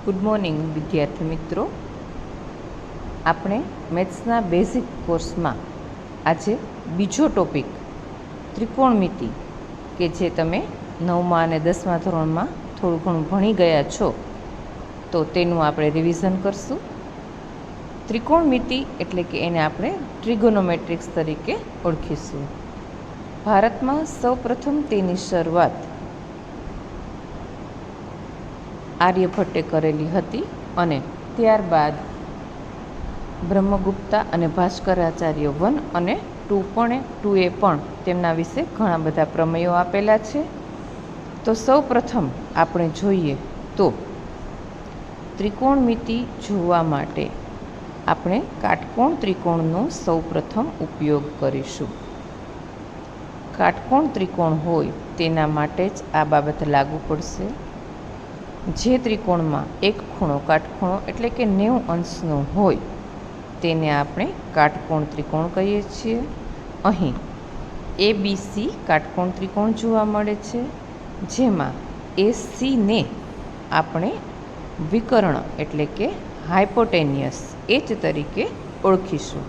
Good morning વિદ્યાર્થી મિત્રો, આપણે મેથ્સના બેઝિક કોર્સમાં આજે બીજો ટોપિક ત્રિકોણમિતિ કે જે તમે 9મા અને 10મા ધોરણમાં થોડું ઘણું ભણી ગયા છો તો તેનું આપણે રિવિઝન કરશું. ત્રિકોણમિતિ એટલે કે એને આપણે ટ્રિગોનોમેટ્રિક્સ તરીકે ઓળખીશું. ભારતમાં સૌપ્રથમ તેની શરૂઆત આર્યભટ્ટે કરેલી હતી અને ત્યારબાદ બ્રહ્મગુપ્તા અને ભાસ્કરાચાર્ય 1 અને 2 પણ તેમના વિશે ઘણા બધા પ્રમેયો આપેલા છે. તો સૌપ્રથમ આપણે જોઈએ તો ત્રિકોણમિતિ જોવા માટે આપણે કાટકોણ ત્રિકોણનો સૌપ્રથમ ઉપયોગ કરીશું. કાટકોણ ત્રિકોણ હોય તેના માટે જ આ બાબત લાગુ પડશે. જે ત્રિકોણમાં એક ખૂણો કાટખૂણો એટલે કે 90 અંશનો હોય તેને આપણે કાટકોણ ત્રિકોણ કહીએ છીએ. અહીં ABC કાટકોણ ત્રિકોણ જોવા મળે છે, જેમાં ACને આપણે વિકર્ણ એટલે કે હાઇપોટેનિયસ H તરીકે ઓળખીશું.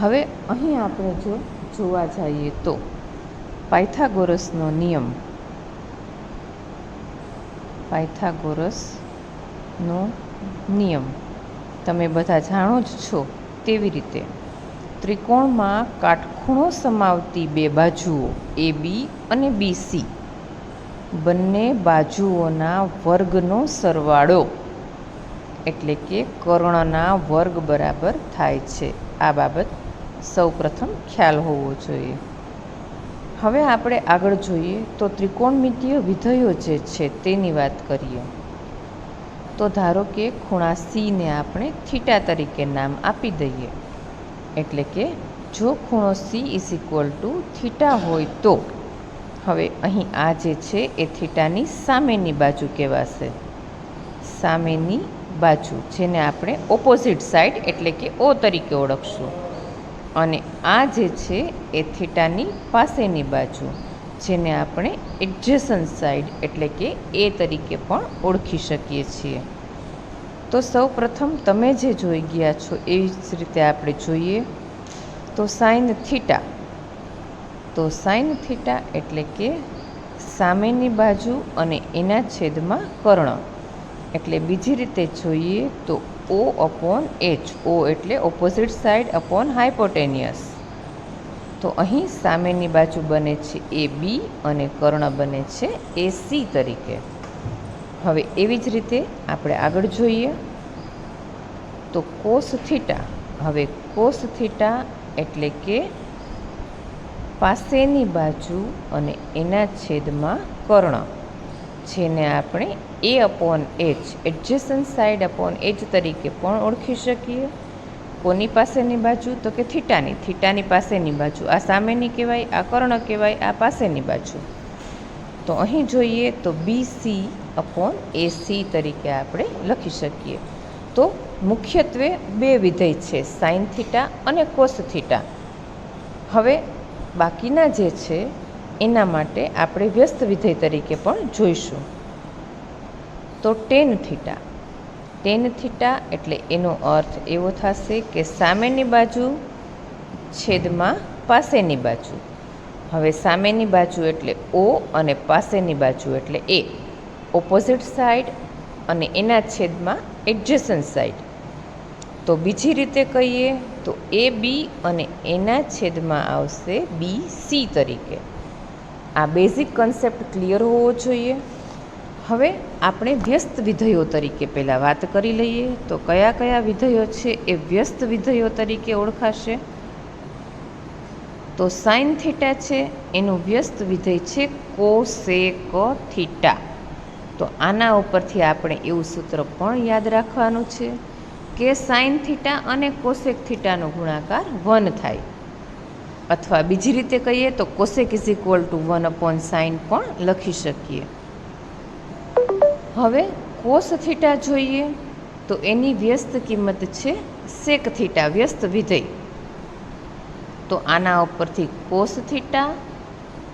હવે અહીં આપણે જો જોવા જઈએ તો પાયથાગોરસનો નિયમ તમે બધા જાણો જ છો. તેવી રીતે ત્રિકોણમાં કાટખૂણો સમાવતી બે બાજુઓ AB અને BC બંને બાજુઓના વર્ગનો સરવાળો એટલે કે કર્ણના વર્ગ બરાબર થાય છે. આ બાબત સૌપ્રથમ ખ્યાલ હોવો જોઈએ. હવે આપણે આગળ જોઈએ તો ત્રિકોણમિતિય વિધેયો જે છે તેની વાત કરીએ તો ધારો કે ખૂણા Cને આપણે થીટા તરીકે નામ આપી દઈએ. એટલે કે જો ખૂણો C થીટા હોય તો હવે અહીં આ જે છે એ થીટાની સામેની બાજુ કહેવાશે. સામેની બાજુ જેને આપણે ઓપોઝિટ સાઈડ એટલે કે O તરીકે ઓળખશું. અને આ જે છે એ થીટાની પાસેની બાજુ જેને આપણે એડજેસન્ટ સાઈડ એટલે કે A તરીકે પણ ઓળખી શકીએ છીએ. તો સૌપ્રથમ તમે જે જોઈ ગયા છો એવી જ રીતે આપણે જોઈએ તો સાઇન થીટા એટલે કે સામેની બાજુ અને એના છેદમાં કર્ણ. એટલે બીજી રીતે જોઈએ તો O/H. O એટલે ઓપોઝિટ સાઈડ અપોન હાઇપોટેનિયસ. તો અહીં સામેની બાજુ બને છે AB અને કર્ણ બને છે AC તરીકે. હવે એવી જ રીતે આપણે આગળ જોઈએ તો કોસ થીટા. હવે કોસ થીટા એટલે કે પાસેની બાજુ અને એના છેદમાં કર્ણ જેને આપણે A/H એડજેસન્ટ સાઈડ અપોન H તરીકે પણ ઓળખી શકીએ. કોની પાસેની બાજુ તો કે થીટાની પાસેની બાજુ. આ સામેની કહેવાય, આ કર્ણ કહેવાય, આ પાસેની બાજુ. તો અહીં જોઈએ તો BC/AC તરીકે આપણે લખી શકીએ. તો મુખ્યત્વે બે વિધેય છે, સાઇન થીટા અને કોસ થીટા. હવે બાકીના જે છે એના માટે આપણે વ્યસ્ત વિધેય તરીકે પણ જોઈશું. તો ટેન થીટા એટલે એનો અર્થ એવો થશે કે સામેની બાજુ છેદમાં પાસેની બાજુ. હવે સામેની બાજુ એટલે O અને પાસેની બાજુ એટલે A. ઓપોઝિટ સાઈડ અને એના છેદમાં એડજેસન્ટ સાઈડ. તો બીજી રીતે કહીએ તો AB અને એના છેદમાં આવશે BC તરીકે. આ બેઝિક કન્સેપ્ટ ક્લિયર હોવો જોઈએ. હવે આપણે વ્યસ્ત વિધેયો તરીકે પહેલાં વાત કરી લઈએ તો કયા કયા વિધેયો છે એ વ્યસ્ત વિધેયો તરીકે ઓળખાશે. તો સાઇન થીટા છે એનું વ્યસ્ત વિધેય છે કોસેક થીટા. તો આના ઉપરથી આપણે એવું સૂત્ર પણ યાદ રાખવાનું છે કે સાઇન થીટા અને કોસેક થીટાનો ગુણાકાર 1 થાય. અથવા બીજી રીતે કહીએ તો કોસેક =1/sin પણ લખી શકીએ. હવે કોસ થીટા જોઈએ તો એની વ્યસ્ત કિંમત છે સેક થીટા, વ્યસ્ત વિધેય. તો આના ઉપરથી cos theta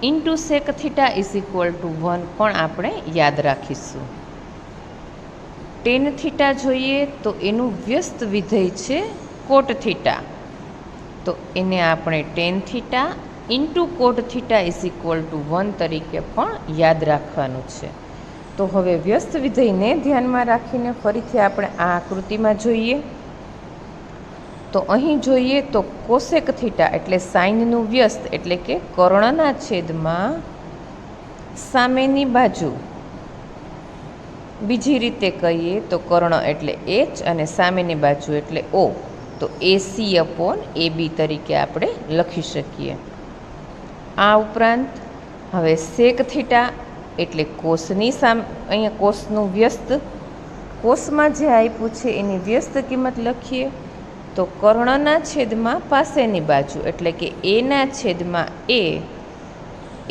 into sec theta = 1 પણ આપણે યાદ રાખીશું. ટેન થીટા જોઈએ તો એનું વ્યસ્ત વિધેય છે કોટ થીટા, તો એને આપણે ten theta into coat theta is equal to 1 તરીકે પણ યાદ રાખવાનું છે. તો હવે વ્યસ્ત વિધેયને ધ્યાનમાં રાખીને ફરીથી આપણે આ આકૃતિમાં જોઈએ. તો અહીં જોઈએ તો કોસેક થીટા એટલે સાઇનનું વ્યસ્ત એટલે કે કર્ણના છેદમાં સામેની બાજુ, બીજી રીતે કહીએ તો કર્ણ એટલે એચ અને સામેની બાજુ એટલે ઓ, તો એસી અપોન એ બી તરીકે આપણે લખી શકીએ. આ ઉપરાંત હવે સેક થીટા એટલે કોષની સામે, અહીંયા કોષનું વ્યસ્ત, કોષમાં જે આપ્યું છે એની વ્યસ્ત કિંમત લખીએ તો કર્ણના છેદમાં પાસેની બાજુ એટલે કે એના છેદમાં એ,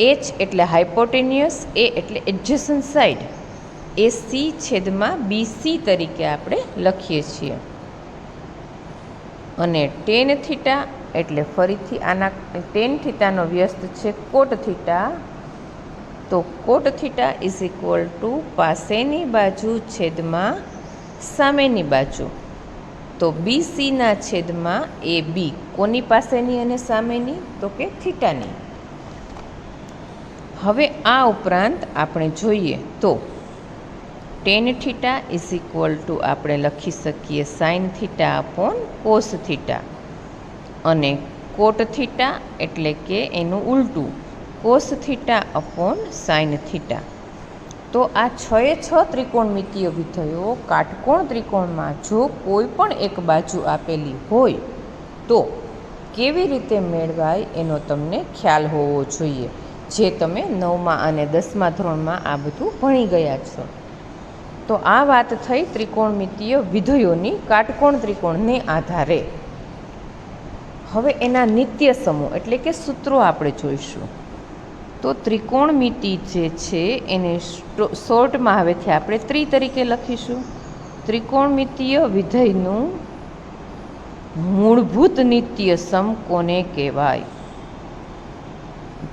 એચ એટલે હાઇપોટેનિયસ, એ એટલે એડજસન્ટ સાઇડ, એ સી છેદમાં બીસી તરીકે આપણે લખીએ છીએ. અને ટેન થીટા એટલે ફરીથી આના ટેન થીટાનો વ્યસ્ત છે કોટ થીટા, તો કોટ થીટા ઇઝ ઇક્વલ ટુ પાસેની બાજુ છેદમાં સામેની બાજુ, તો બીસીના છેદમાં એ બી, કોની પાસેની અને સામેની, તો કે થીટાની. હવે આ ઉપરાંત આપણે જોઈએ તો ten theta is equal two આપણે લખી શકીએ sine theta upon cos theta, અને કોટ થીટા એટલે કે એનું ઉલટું cos theta upon sine theta. તો આ 6 ત્રિકોણમિતીય વિધેયો કાટકોણ ત્રિકોણમાં જો કોઈ પણ એક બાજુ આપેલી હોય તો કેવી રીતે મેળવાય એનો તમને ખ્યાલ હોવો જોઈએ, જે તમે 9મા અને 10મા ધોરણમાં આ બધું ભણી ગયા છો. તો આ વાત થઈ ત્રિકોણમિતીય વિધેયોની કાટકોણ ત્રિકોણને આધારે. હવે એના નિત્ય સમૂહ એટલે કે સૂત્રો આપણે જોઈશું. તો ત્રિકોણમિતિ જે છે એને શોર્ટમાં હવેથી આપણે ત્રિ તરીકે લખીશું. ત્રિકોણમિતીય વિધેયનું મૂળભૂત નિત્ય સમ કોને કહેવાય,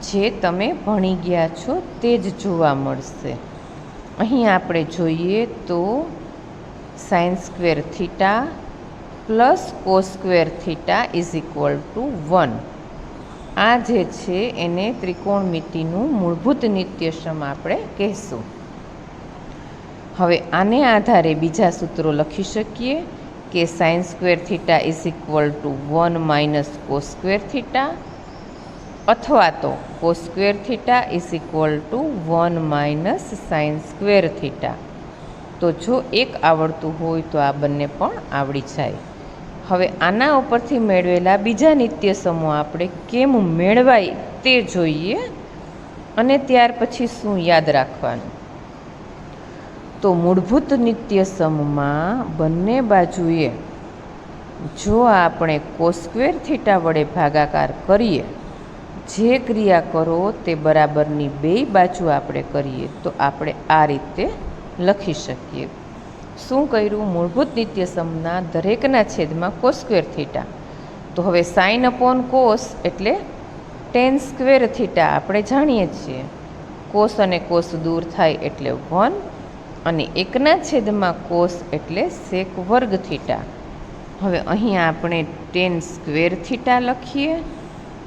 જે તમે ભણી ગયા છો તે જ જોવા મળશે. અહીં આપણે જોઈએ તો sine square theta plus cos square theta is equal to 1. આ જે છે એને ત્રિકોણમિતિનું મૂળભૂત નિત્યસમ આપણે કહેશું. હવે આને આધારે બીજા સૂત્રો લખી શકીએ કે sine square theta is equal to 1 minus cos square theta, અથવા તો cos square theta is equal to 1 minus sine square theta. તો જો એક આવડતું હોય તો આ બંને પણ આવડી જાય. હવે આના ઉપરથી મેળવેલા બીજા નિત્ય સમૂહ આપણે કેમ મેળવાય તે જોઈએ, અને ત્યાર પછી શું યાદ રાખવાનું. તો મૂળભૂત નિત્ય સમૂહમાં બંને બાજુએ જો આપણે કોસ સ્ક્વેર થીટા વડે ભાગાકાર કરીએ, જે ક્રિયા કરો તે બરાબરની બેય બાજુ આપણે કરીએ તો આપણે આ રીતે લખી શકીએ. શું કર્યું? મૂળભૂત નિત્ય સમના દરેકના છેદમાં કોસ સ્ક્વેર થીટા. તો હવે સાઇન અપોન કોસ એટલે ટેન સ્ક્વેર થીટા આપણે જાણીએ છીએ. કોસ અને કોસ દૂર થાય એટલે 1, અને એકના છેદમાં કોસ એટલે સેક વર્ગ થીટા. હવે અહીં આપણે ટેન સ્ક્વેર થીટા લખીએ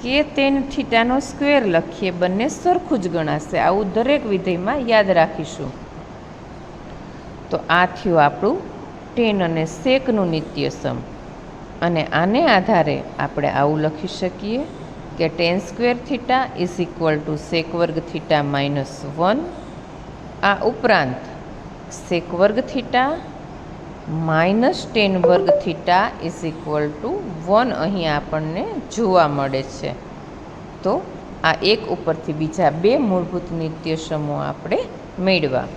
કે ટેન થીટાનો સ્ક્વેર લખીએ, બંને સરખું જ ગણાશે. આવું દરેક વિધેયમાં યાદ રાખીશું. તો આ થયું આપણું ટેન અને સેકનું નિત્યસમ. અને આને આધારે આપણે આવું લખી શકીએ કે tan square theta is equal to sec વર્ગ થીટા માઇનસ 1. આ ઉપરાંત સેક વર્ગ થીટા માઇનસ ટેન વર્ગ થીટા ઇઝ ઇક્વલ ટુ 1 અહીં આપણને જોવા મળે છે. તો આ એક ઉપરથી બીજા બે મૂળભૂત નિત્યસમો આપણે મેળવ્યા.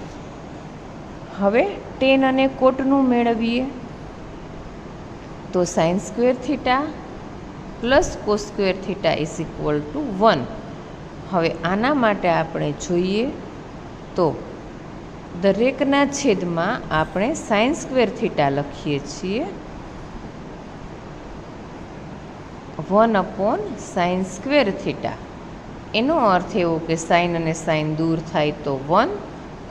હવે ટેન અને કોટનું મેળવીએ તો sine square theta plus cos square theta is equal to 1. હવે આના માટે આપણે જોઈએ તો દરેકના છેદમાં આપણે સાઇન સ્ક્વેર થીટા લખીએ છીએ 1 અપોન સાઇન સ્ક્વેર થીટા. એનો અર્થ એવો કે સાઇન અને સાઇન દૂર થાય તો 1,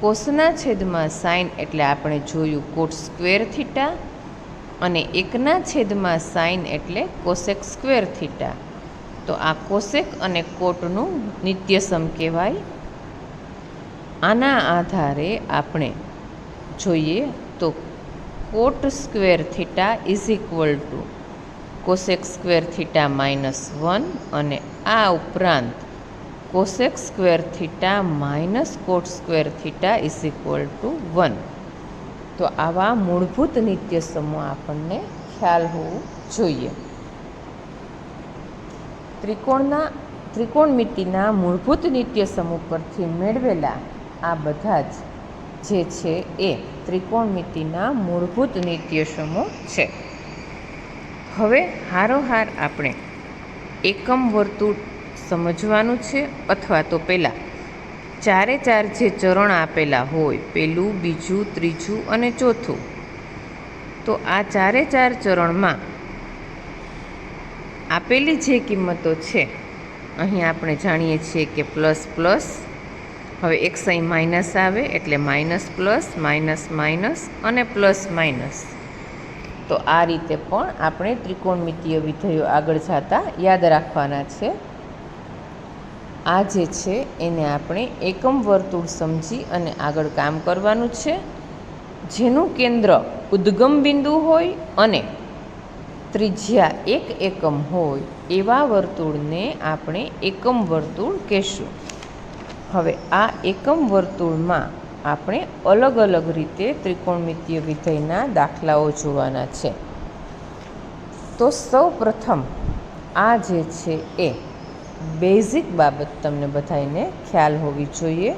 કોસના છેદમાં સાઇન એટલે આપણે જોયું કોટ સ્ક્વેર થીટા, અને એકના છેદમાં સાઇન એટલે કોસેક સ્ક્વેર થીટા. તો આ કોસેક અને કોટનું નિત્યસમ કહેવાય. આના આધારે આપણે જોઈએ તો cot square theta is equal two cosec square theta -1, અને આ ઉપરાંત cosec square theta minus cot square theta is equal to 1. તો આવા મૂળભૂત નિત્યસમો આપણને ખ્યાલ હોવું જોઈએ. ત્રિકોણમિતિના મૂળભૂત નિત્યસમો પરથી મેળવેલા આ બધા જ જે છે એ ત્રિકોણમિતિના મૂળભૂત નિત્યસમો છે. હવે હારોહાર આપણે એકમ વર્તુળ સમજવાનું છે, અથવા તો પહેલાં 4 જે ચરણ આપેલા હોય, પહેલું, બીજું, ત્રીજું અને ચોથું, તો આ 4 ચરણમાં આપેલી જે કિંમતો છે, અહીં આપણે જાણીએ છીએ કે પ્લસ પ્લસ, હવે એક્સ અહીં માઇનસ આવે એટલે માઇનસ પ્લસ, માઇનસ માઇનસ અને પ્લસ માઇનસ. તો આ રીતે પણ આપણે ત્રિકોણમિતિય વિધેયો આગળ જતાં યાદ રાખવાના છે. આ જે છે એને આપણે એકમ વર્તુળ સમજી અને આગળ કામ કરવાનું છે. જેનું કેન્દ્ર ઉદ્ગમ બિંદુ હોય અને ત્રિજ્યા 1 એકમ હોય એવા વર્તુળને આપણે એકમ વર્તુળ કહેશું. હવે આ એકમ વર્તુળમાં આપણે અલગ અલગ રીતે ત્રિકોણમિતિય વિધેયના દાખલાઓ જોવાના છે. તો સૌ પ્રથમ આ જે છે એ બેઝિક બાબત તમને બધાને ખ્યાલ હોવી જોઈએ.